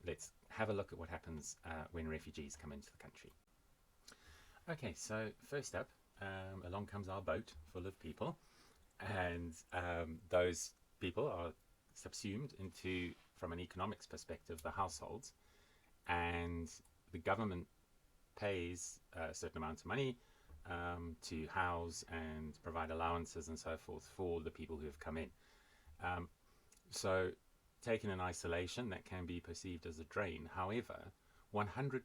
let's have a look at what happens when refugees come into the country. Okay, so first up, along comes our boat full of people, and those people are subsumed into, from an economics perspective, the households, and the government pays a certain amount of money to house and provide allowances and so forth for the people who have come in. So taken in isolation, that can be perceived as a drain. However, 100%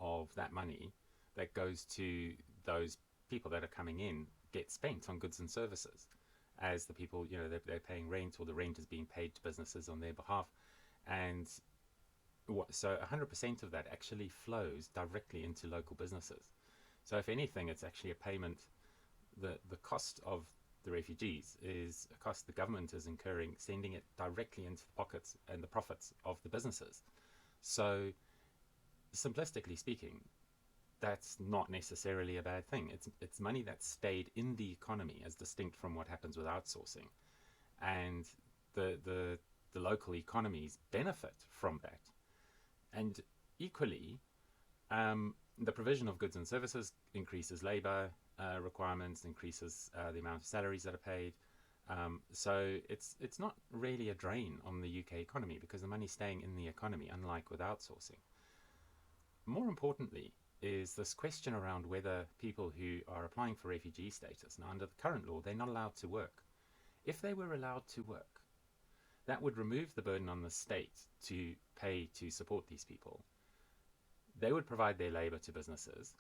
of that money that goes to those people that are coming in gets spent on goods and services, as the people, they're paying rent, or the rent is being paid to businesses on their behalf. And so 100% of that actually flows directly into local businesses. So if anything, it's actually a payment. The cost of the refugees is a cost the government is incurring, sending it directly into the pockets and the profits of the businesses. So simplistically speaking, that's not necessarily a bad thing. It's money that stayed in the economy, as distinct from what happens with outsourcing. And the local economies benefit from that. And equally, the provision of goods and services increases labor requirements, increases the amount of salaries that are paid. So it's not really a drain on the UK economy, because the money's staying in the economy, unlike with outsourcing. More importantly is this question around whether people who are applying for refugee status, now under the current law, they're not allowed to work. If they were allowed to work, that would remove the burden on the state to pay to support these people. They would provide their labor to businesses,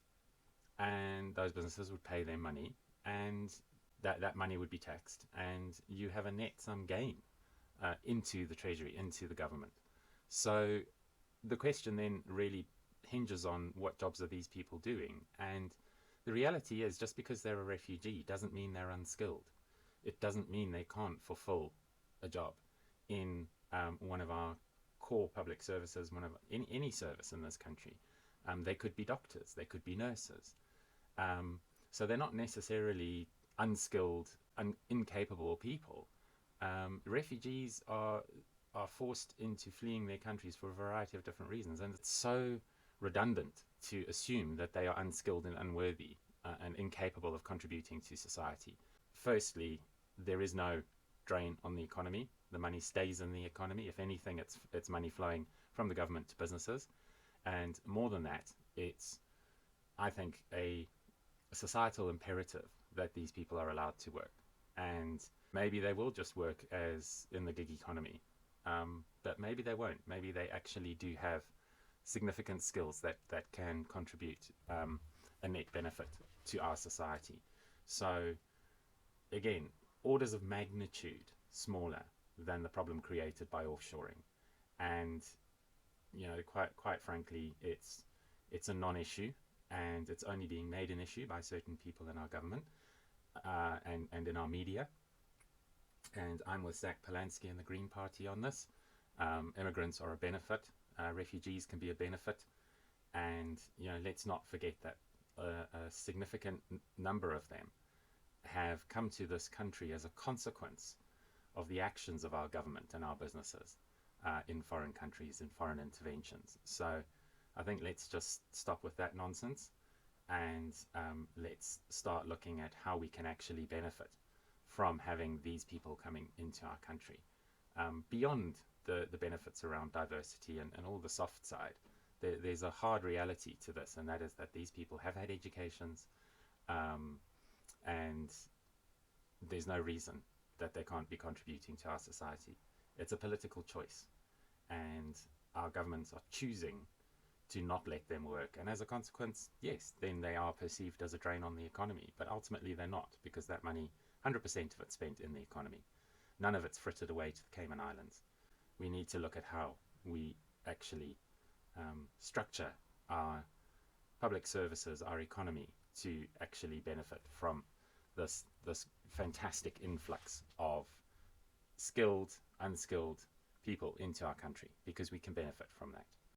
and those businesses would pay their money, and that money would be taxed, and you have a net sum gain into the treasury, into the government. So the question then really hinges on what jobs are these people doing. And the reality is, just because they're a refugee doesn't mean they're unskilled. It doesn't mean they can't fulfill a job in one of our core public services, in any service in this country. They could be doctors, they could be nurses. So they're not necessarily unskilled, incapable people. Refugees are forced into fleeing their countries for a variety of different reasons, and it's so redundant to assume that they are unskilled and unworthy and incapable of contributing to society. Firstly, there is no drain on the economy. The money stays in the economy. If anything, it's money flowing from the government to businesses. And more than that, it's, I think, a societal imperative that these people are allowed to work. And maybe they will just work as in the gig economy, but maybe they won't. Maybe they actually do have significant skills that can contribute a net benefit to our society. So again, orders of magnitude smaller than the problem created by offshoring. And quite frankly, it's a non-issue, and it's only being made an issue by certain people in our government and in our media. And I'm with Zach Polanski and the Green Party on this. Immigrants are a benefit. Refugees can be a benefit. And let's not forget that a significant number of them have come to this country as a consequence of the actions of our government and our businesses in foreign countries, in foreign interventions. So I think let's just stop with that nonsense, and let's start looking at how we can actually benefit from having these people coming into our country. Beyond the benefits around diversity and all the soft side, there's a hard reality to this, and that is that these people have had educations, and there's no reason that they can't be contributing to our society. It's a political choice, and our governments are choosing to not let them work. And as a consequence, yes, then they are perceived as a drain on the economy, but ultimately they're not, because that money, 100% of it's spent in the economy. None of it's frittered away to the Cayman Islands. We need to look at how we actually structure our public services, our economy, to actually benefit from this fantastic influx of skilled, unskilled people into our country, because we can benefit from that.